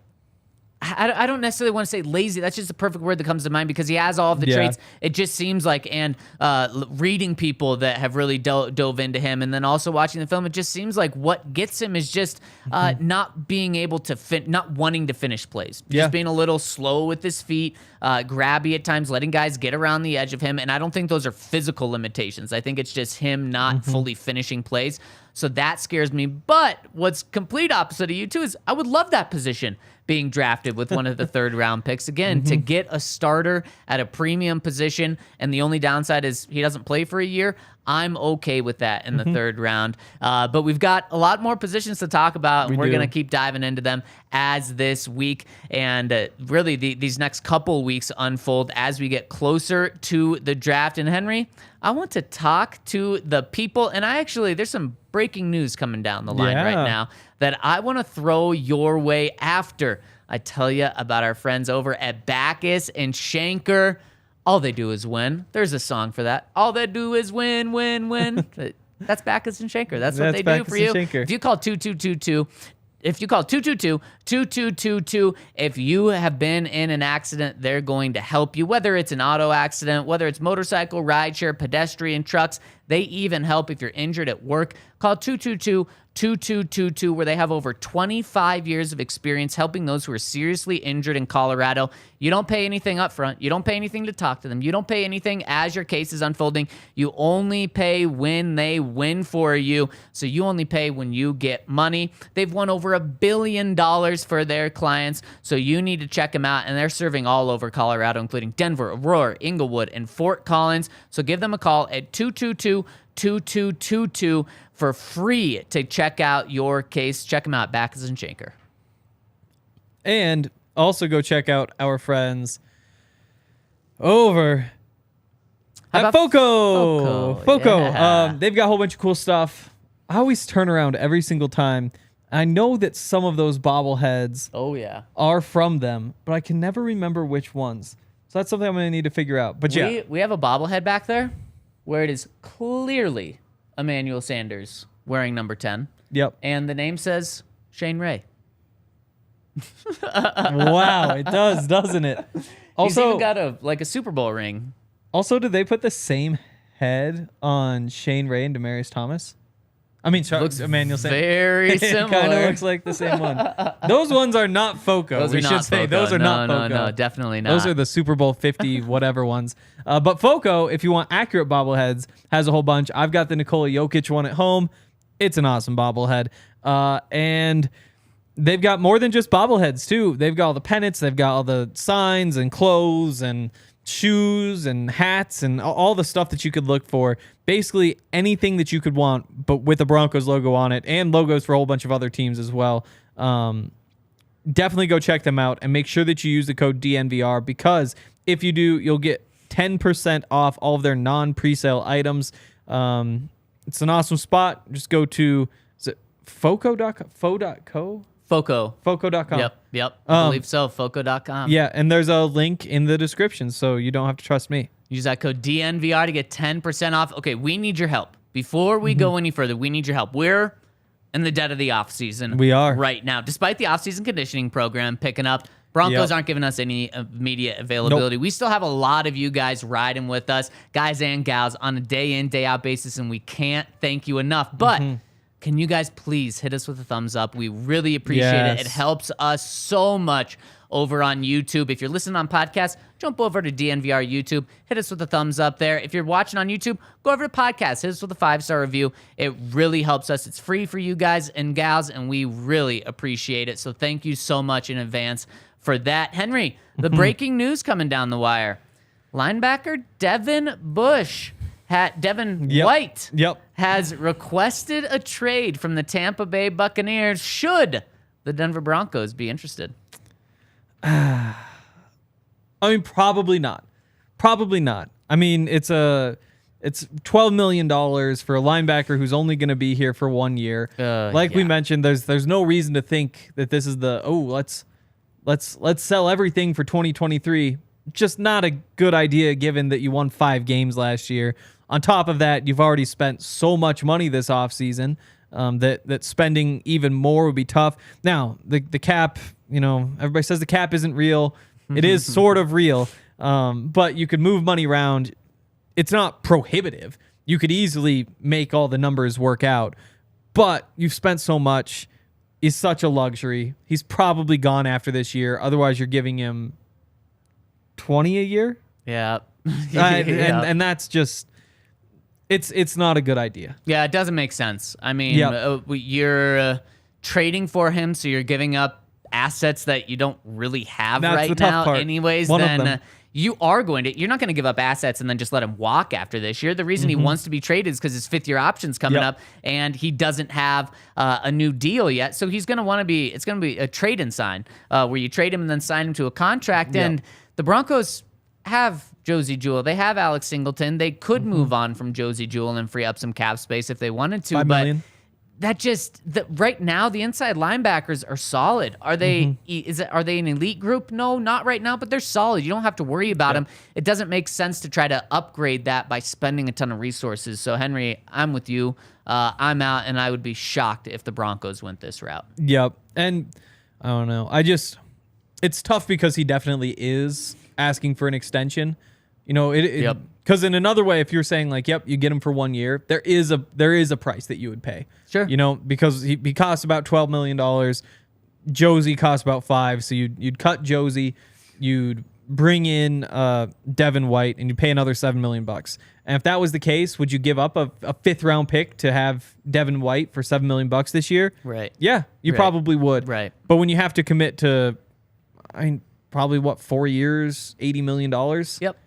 I don't necessarily want to say lazy. That's just the perfect word that comes to mind because he has all of the traits. It just seems like, and reading people that have really dove into him, and then also watching the film, it just seems like what gets him is just not being able to not wanting to finish plays, just being a little slow with his feet, grabby at times, letting guys get around the edge of him. And I don't think those are physical limitations. I think it's just him not fully finishing plays. So that scares me. But what's complete opposite of you too is I would love that position being drafted with one of the third-round picks. Again, to get a starter at a premium position, and the only downside is he doesn't play for a year, I'm okay with that in the third round. But we've got a lot more positions to talk about, and we're going to keep diving into them as this week and really these next couple weeks unfold as we get closer to the draft. And Henry, I want to talk to the people, and there's some breaking news coming down the line right now that I want to throw your way after I tell you about our friends over at Backus and Schenker. All they do is win. There's a song for that. All they do is win, win, win. That's Backus and Schenker. That's what they do for you. If you call 2222, if you call 222-2222, if you have been in an accident, they're going to help you, whether it's an auto accident, whether it's motorcycle, rideshare, pedestrian, trucks. They even help if you're injured at work. Call 222-2222, where they have over 25 years of experience helping those who are seriously injured in Colorado. You don't pay anything up front. You don't pay anything to talk to them. You don't pay anything as your case is unfolding. You only pay when they win for you. So you only pay when you get money. They've won over $1 billion for their clients, so you need to check them out. And they're serving all over Colorado, including Denver, Aurora, Inglewood, and Fort Collins. So give them a call at 222-2222 for free to check out your case. Check them out, Backus and Schenker. And also go check out our friends over at Foco. Yeah. They've got a whole bunch of cool stuff. I always turn around every single time. I know that some of those bobbleheads are from them, but I can never remember which ones. So that's something I'm going to need to figure out. But we have a bobblehead back there where it is clearly Emmanuel Sanders wearing number 10. Yep. And the name says Shane Ray. Wow, it does, doesn't it? Also, he's even got a Super Bowl ring. Also, did they put the same head on Shane Ray and Demaryius Thomas? I mean, looks Emmanuel Sanders. Very similar. It kind of looks like the same one. Those ones are not Foco. Those are not Foco. Those are not Foco. No, definitely not. Those are the Super Bowl 50 whatever ones. But Foco, if you want accurate bobbleheads, has a whole bunch. I've got the Nikola Jokic one at home. It's an awesome bobblehead. And they've got more than just bobbleheads, too. They've got all the pennants. They've got all the signs and clothes and shoes and hats and all the stuff that you could look for. Basically anything that you could want, but with a Broncos logo on it, and logos for a whole bunch of other teams as well. Definitely go check them out and make sure that you use the code DNVR, because if you do, you'll get 10% off all of their non-presale items. It's an awesome spot. Just go to, is it foco.co? Foco.com. Yep. I believe so. Foco.com. Yeah, and there's a link in the description, so you don't have to trust me. Use that code DNVR to get 10% off. Okay, we need your help. Before we go any further, we need your help. We're in the dead of the offseason. We are. Right now. Despite the offseason conditioning program picking up, Broncos aren't giving us any immediate availability. Nope. We still have a lot of you guys riding with us, guys and gals, on a day-in, day-out basis, and we can't thank you enough. But can you guys please hit us with a thumbs up? We really appreciate it. It helps us so much over on YouTube. If you're listening on podcast, jump over to DNVR YouTube. Hit us with a thumbs up there. If you're watching on YouTube, go over to podcast. Hit us with a 5-star review. It really helps us. It's free for you guys and gals, and we really appreciate it. So thank you so much in advance for that. Henry, the breaking news coming down the wire. Linebacker Devin White has requested a trade from the Tampa Bay Buccaneers should the Denver Broncos be interested. I mean, probably not. I mean, it's $12 million for a linebacker who's only going to be here for 1 year. We mentioned, there's no reason to think that this is let's sell everything for 2023. Just not a good idea given that you won 5 games last year. On top of that, you've already spent so much money this offseason. that spending even more would be tough. Now, the cap, everybody says the cap isn't real. It is sort of real, but you could move money around. It's not prohibitive. You could easily make all the numbers work out, but you've spent so much. Is such a luxury. He's probably gone after this year. Otherwise, you're giving him 20 a year. Yeah. And that's just, it's not a good idea. Yeah, it doesn't make sense. I mean, you're trading for him, so you're giving up assets that you don't really have right now anyways. Then you're not going to give up assets and then just let him walk after this year. The reason he wants to be traded is because his fifth-year option's coming up, and he doesn't have a new deal yet. So he's going to want to be, it's going to be a trade and sign, where you trade him and then sign him to a contract. And the Broncos have Josie Jewell. They have Alex Singleton. They could move on from Josie Jewell and free up some cap space if they wanted to. $5 million. Right now the inside linebackers are solid. Are they are they an elite group? No, not right now, but they're solid. You don't have to worry about them. It doesn't make sense to try to upgrade that by spending a ton of resources. So Henry, I'm with you. I'm out, and I would be shocked if the Broncos went this route. Yep. And I don't know. It's tough because he definitely is asking for an extension. Because in another way, if you're saying like, you get him for 1 year, there is a price that you would pay. Sure. Because he costs about $12 million. Josie costs about $5 million. So you'd cut Josie, you'd bring in Devin White, and you pay another $7 million. And if that was the case, would you give up a 5th round pick to have Devin White for $7 million this year? Right. Yeah, you probably would. Right. But when you have to commit to, probably 4 years, $80 million. Yep.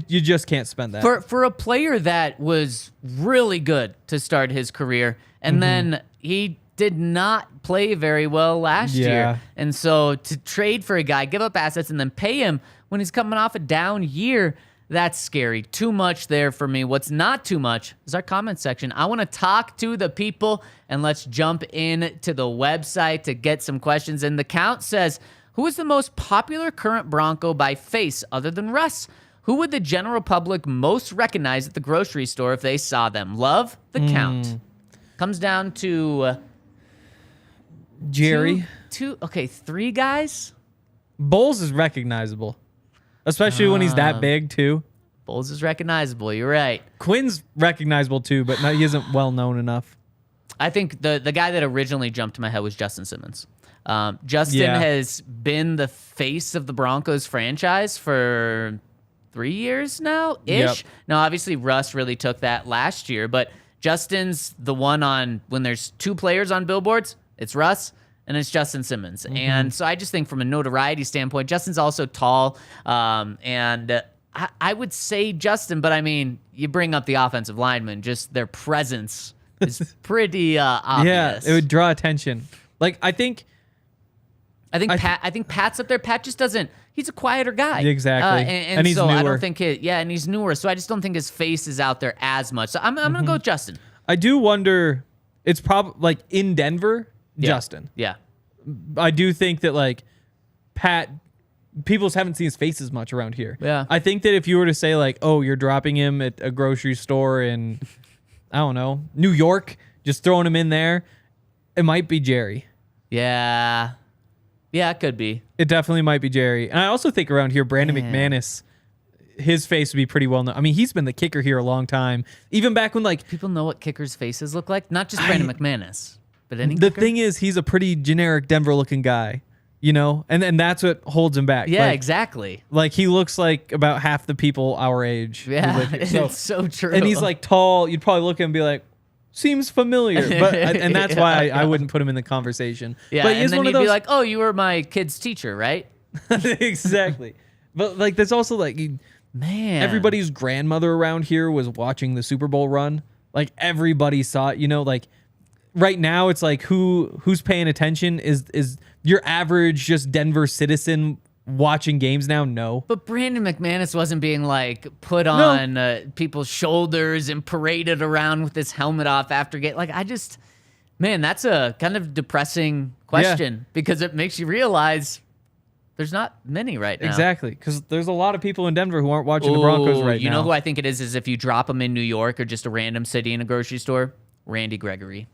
You just can't spend that. For a player that was really good to start his career, and then he did not play very well last year. And so to trade for a guy, give up assets, and then pay him when he's coming off a down year, that's scary. Too much there for me. What's not too much is our comment section. I want to talk to the people, and let's jump in to the website to get some questions. And the count says, who is the most popular current Bronco by face other than Russ? Who would the general public most recognize at the grocery store if they saw them? Love the count. Comes down to Jerry. Three guys? Bowles is recognizable, especially when he's that big too. Bowles is recognizable. You're right. Quinn's recognizable too, but he isn't well known enough. I think the guy that originally jumped to my head was Justin Simmons. Justin has been the face of the Broncos franchise for 3 years now-ish. Now, obviously, Russ really took that last year, but Justin's the one on, when there's two players on billboards, it's Russ and it's Justin Simmons. And so I just think from a notoriety standpoint, Justin's also tall, and I would say Justin, but I mean, you bring up the offensive linemen, just their presence is pretty obvious. Yeah, it would draw attention. I think Pat's up there. Pat just doesn't. He's a quieter guy. Exactly. And he's so newer. I don't think and he's newer. So I just don't think his face is out there as much. So I'm gonna go with Justin. I do wonder. It's probably in Denver, Justin. Yeah. I do think that Pat, people just haven't seen his face as much around here. Yeah. I think that if you were to say you're dropping him at a grocery store in, I don't know, New York, just throwing him in there, it might be Jerry. Yeah. Yeah, it could be. It definitely might be Jerry. And I also think around here, Brandon McManus, his face would be pretty well known. I mean, he's been the kicker here a long time. Even back when people know what kickers' faces look like, not just Brandon McManus, but any The kicker? thing is, he's a pretty generic Denver-looking guy, and that's what holds him back. Yeah, exactly. He looks like about half the people our age. Yeah, it's so true. And he's tall. You'd probably look at him and be like, seems familiar, and that's why I wouldn't put him in the conversation. Yeah, but and then you'd be like, "Oh, you were my kid's teacher, right?" Exactly. But there's also man, everybody's grandmother around here was watching the Super Bowl run. Everybody saw it. Right now it's who's paying attention is your average just Denver citizen watching games now? No. But Brandon McManus wasn't being put on people's shoulders and paraded around with his helmet off after game. That's a kind of depressing question because it makes you realize there's not many right now. Exactly, because there's a lot of people in Denver who aren't watching the Broncos right now. You know who I think it is if you drop him in New York or just a random city in a grocery store? Randy Gregory.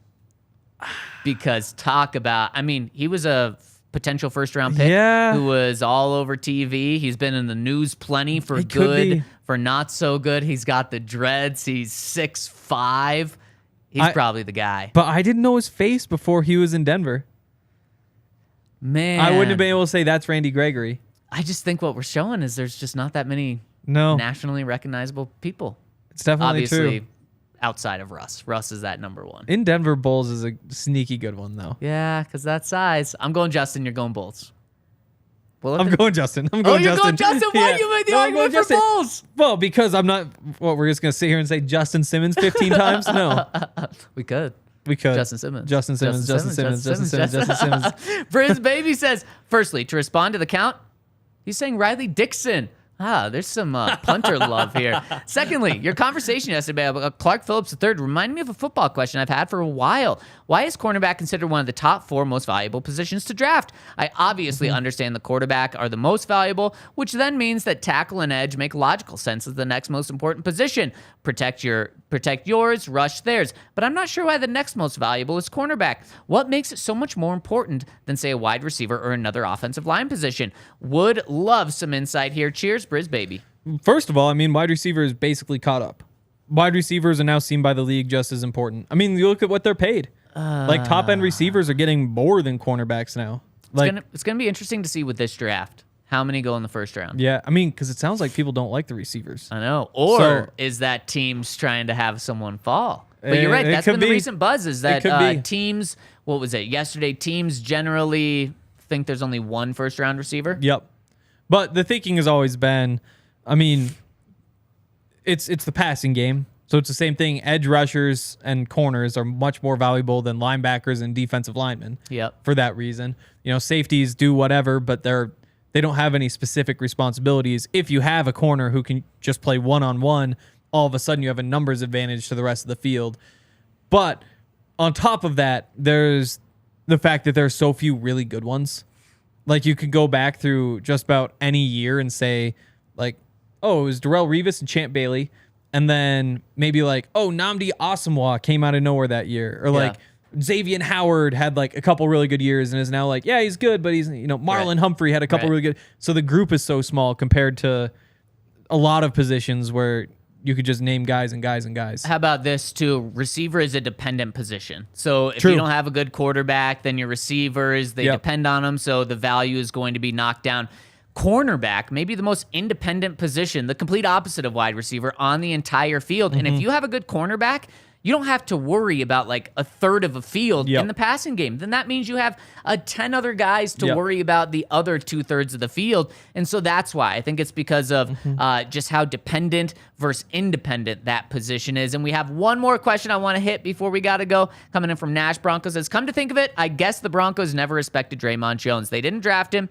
Because talk about, I mean, he was a potential first-round pick who was all over TV. He's been in the news plenty for good, for not so good. He's got the dreads. He's 6'5". He's probably the guy. But I didn't know his face before he was in Denver. Man. I wouldn't have been able to say that's Randy Gregory. I just think what we're showing is there's just not that many nationally recognizable people. It's definitely Obviously, true. Outside of Russ. Russ is that number one. In Denver, Bulls is a sneaky good one, though. Yeah, because that size. I'm going Justin. You're going Bulls. Well, I'm going Justin. I'm going Justin. Going Justin? Why you made the argument for Bulls? Well, because I'm not. Well, we're just gonna sit here and say Justin Simmons 15 times. No, we could. Justin Simmons. Justin Simmons. Briz Baby says, firstly, to respond to the count, he's saying Riley Dixon. There's some punter love here. Secondly, your conversation yesterday about Clark Phillips III reminded me of a football question I've had for a while. Why is cornerback considered one of the top 4 most valuable positions to draft? I obviously understand the quarterback are the most valuable, which then means that tackle and edge make logical sense as the next most important position. Protect yours, rush theirs. But I'm not sure why the next most valuable is cornerback. What makes it so much more important than, say, a wide receiver or another offensive line position? Would love some insight here. Cheers, Briz Baby. First of all, I mean, wide receiver is basically caught up. Wide receivers are now seen by the league just as important. I mean, you look at what they're paid. Like top-end receivers are getting more than cornerbacks now. It's gonna be interesting to see with this draft how many go in the first round. Yeah, I mean, because it sounds like people don't like the receivers. I know. Or is that teams trying to have someone fall? But you're right. That's been the recent buzz is that teams, what was it, yesterday, teams generally think there's only one first-round receiver. Yep. But the thinking has always been, I mean, it's the passing game. So it's the same thing. Edge rushers and corners are much more valuable than linebackers and defensive linemen. Yep. For that reason. You know, safeties do whatever, but they don't have any specific responsibilities. If you have a corner who can just play one-on-one, all of a sudden you have a numbers advantage to the rest of the field. But on top of that, there's the fact that there's so few really good ones. Like, you could go back through just about any year and say, like, oh, it was Darrelle Revis and Champ Bailey. And then maybe like, oh, Nnamdi Asomugha came out of nowhere that year. Or like Xavier Howard had like a couple really good years and is now like, yeah, he's good, but he's, you know, Marlon Humphrey had a couple really good. So the group is so small compared to a lot of positions where you could just name guys and guys and guys. How about this too? Receiver is a dependent position. So if you don't have a good quarterback, then your receivers, they depend on them. So the value is going to be knocked down. Cornerback, maybe the most independent position, the complete opposite of wide receiver on the entire field. And if you have a good cornerback, you don't have to worry about like a third of a field in the passing game. Then that means you have 10 other guys to worry about the other 2/3 of the field. And so that's why I think it's because of just how dependent versus independent that position is. And we have one more question I want to hit before we got to go. Coming in from Nash Broncos says, come to think of it, I guess the Broncos never respected Draymond Jones. They didn't draft him.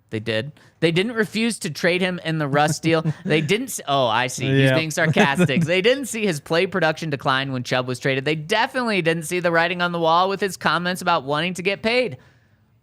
They did. They didn't refuse to trade him in the Russ deal. They didn't. Oh, I see. He's being sarcastic. They didn't see his play production decline when Chubb was traded. They definitely didn't see the writing on the wall with his comments about wanting to get paid.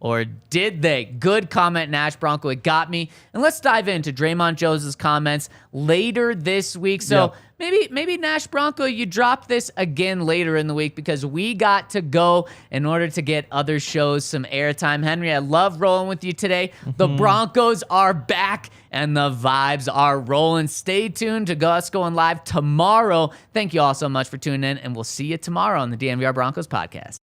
Or did they? Good comment, Nash Bronco. It got me. And let's dive into Draymond Jones' comments later this week. So maybe Nash Bronco, you drop this again later in the week because we got to go in order to get other shows some airtime. Henry, I love rolling with you today. The Broncos are back and the vibes are rolling. Stay tuned to us going live tomorrow. Thank you all so much for tuning in, and we'll see you tomorrow on the DNVR Broncos podcast.